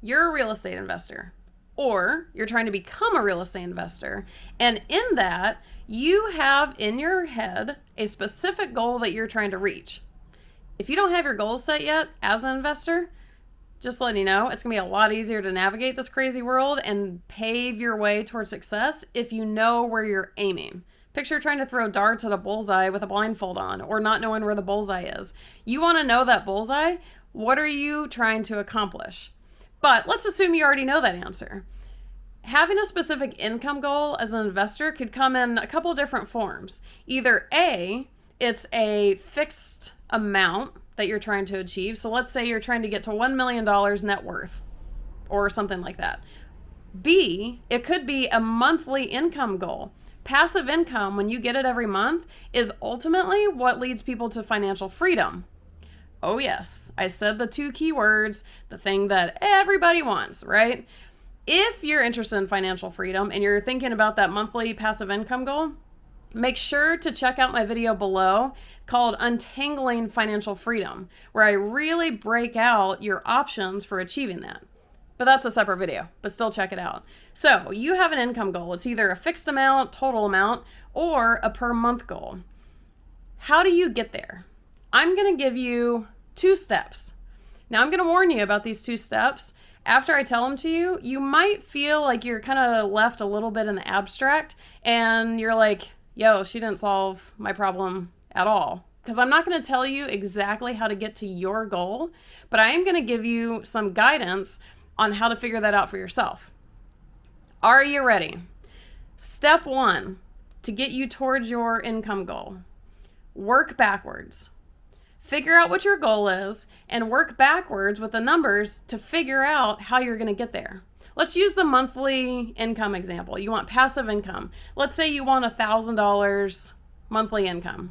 you're a real estate investor, or you're trying to become a real estate investor. And in that, you have in your head a specific goal that you're trying to reach. If you don't have your goals set yet as an investor, just letting you know, it's going to be a lot easier to navigate this crazy world and pave your way towards success if you know where you're aiming. Picture trying to throw darts at a bullseye with a blindfold on, or not knowing where the bullseye is. You want to know that bullseye. What are you trying to accomplish? But let's assume you already know that answer. Having a specific income goal as an investor could come in a couple different forms. Either A, it's a fixed amount that you're trying to achieve. So let's say you're trying to get to $1 million net worth or something like that. B, it could be a monthly income goal. Passive income, when you get it every month, is ultimately what leads people to financial freedom. Oh yes, I said the two key words, the thing that everybody wants, right? If you're interested in financial freedom and you're thinking about that monthly passive income goal, make sure to check out my video below called Untangling Financial Freedom, where I really break out your options for achieving that. But that's a separate video, but still check it out. So you have an income goal. It's either a fixed amount, total amount, or a per month goal. How do you get there? I'm going to give you 2 steps. Now I'm going to warn you about these 2 steps. After I tell them to you, you might feel like you're kind of left a little bit in the abstract and you're like, yo, she didn't solve my problem at all. Because I'm not going to tell you exactly how to get to your goal, but I am going to give you some guidance on how to figure that out for yourself. Are you ready? Step 1, to get you towards your income goal. Work backwards. Figure out what your goal is and work backwards with the numbers to figure out how you're going to get there. Let's use the monthly income example. You want passive income. Let's say you want $1,000 monthly income.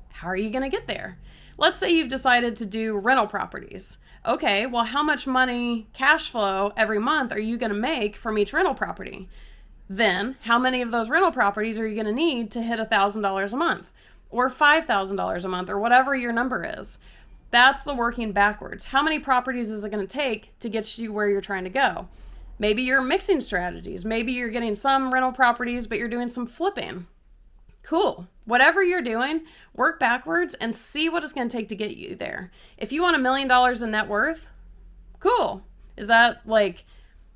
How are you going to get there? Let's say you've decided to do rental properties. Okay, well, how much money, cash flow every month are you going to make from each rental property? Then, how many of those rental properties are you going to need to hit $1,000 a month? Or $5,000 a month, or whatever your number is? That's the working backwards. How many properties is it going to take to get you where you're trying to go? Maybe you're mixing strategies. Maybe you're getting some rental properties, but you're doing some flipping. Cool. Whatever you're doing, work backwards and see what it's going to take to get you there. If you want $1 million in net worth, cool. Is that like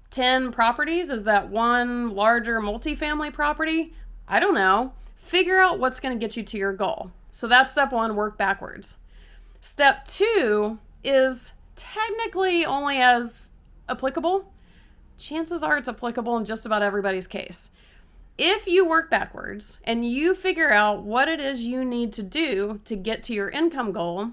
10 properties? Is that one larger multifamily property? I don't know. Figure out what's going to get you to your goal. So that's step 1, work backwards. Step 2 is technically only as applicable. Chances are it's applicable in just about everybody's case. If you work backwards and you figure out what it is you need to do to get to your income goal,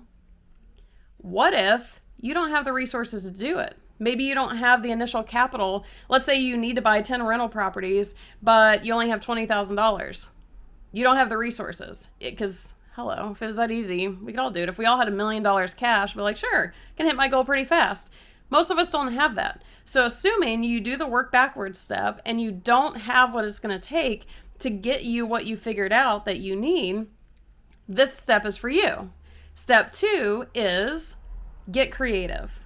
what if you don't have the resources to do it? Maybe you don't have the initial capital. Let's say you need to buy 10 rental properties, but you only have $20,000. You don't have the resources. Because, hello, if it was that easy, we could all do it. If we all had $1 million cash, we'd be like, sure, can hit my goal pretty fast. Most of us don't have that. So assuming you do the work backwards step and you don't have what it's going to take to get you what you figured out that you need, this step is for you. Step 2 is get creative.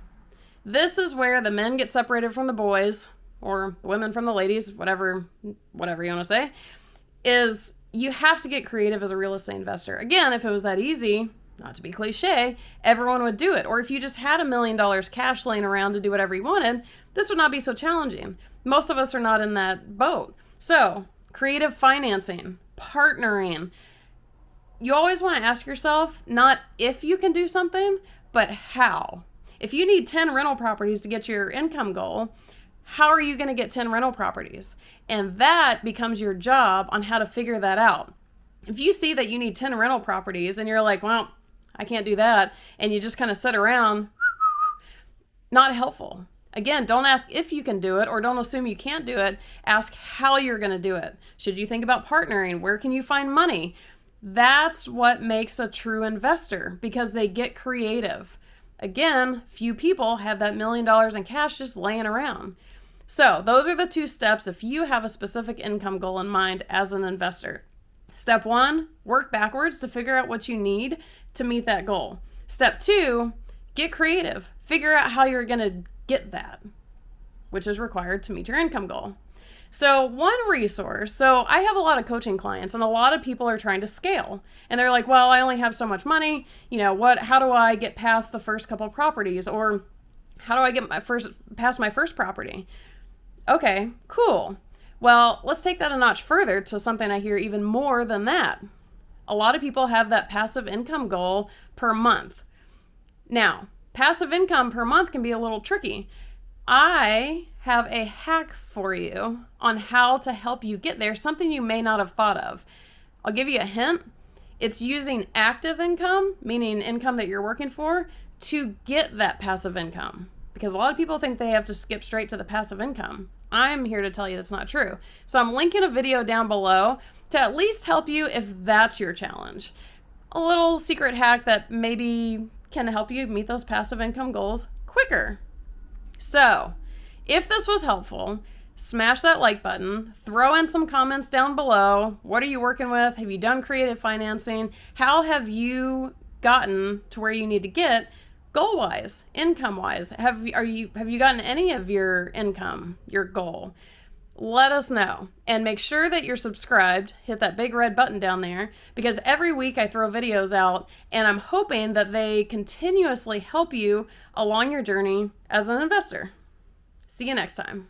This is where the men get separated from the boys, or the women from the ladies, whatever you want to say, is you have to get creative as a real estate investor. Again, if it was that easy, not to be cliche, everyone would do it. Or if you just had $1 million cash laying around to do whatever you wanted, this would not be so challenging. Most of us are not in that boat. So, creative financing, partnering. You always want to ask yourself, not if you can do something, but how. If you need 10 rental properties to get your income goal, how are you going to get 10 rental properties? And that becomes your job on how to figure that out. If you see that you need 10 rental properties and you're like, well, I can't do that, and you just kind of sit around, not helpful. Again, don't ask if you can do it, or don't assume you can't do it. Ask how you're going to do it. Should you think about partnering? Where can you find money? That's what makes a true investor, because they get creative. Again, few people have that $1 million in cash just laying around. So those are the 2 steps if you have a specific income goal in mind as an investor. Step 1, work backwards to figure out what you need to meet that goal. Step 2, get creative. Figure out how you're going to get that, which is required to meet your income goal. So one resource, so I have a lot of coaching clients and a lot of people are trying to scale and they're like, well, I only have so much money. How do I get past the first couple properties, or how do I get past my first property? Okay, cool. Well, let's take that a notch further to something I hear even more than that. A lot of people have that passive income goal per month. Now, passive income per month can be a little tricky. I have a hack for you on how to help you get there, something you may not have thought of. I'll give you a hint. It's using active income, meaning income that you're working for, to get that passive income. Because a lot of people think they have to skip straight to the passive income. I'm here to tell you that's not true. So I'm linking a video down below to at least help you if that's your challenge. A little secret hack that maybe can help you meet those passive income goals quicker. So, if this was helpful, smash that like button, throw in some comments down below. What are you working with? Have you done creative financing? How have you gotten to where you need to get goal-wise, income-wise? Have you gotten any of your income, your goal? Let us know, and make sure that you're subscribed. Hit that big red button down there, because every week I throw videos out and I'm hoping that they continuously help you along your journey as an investor. See you next time.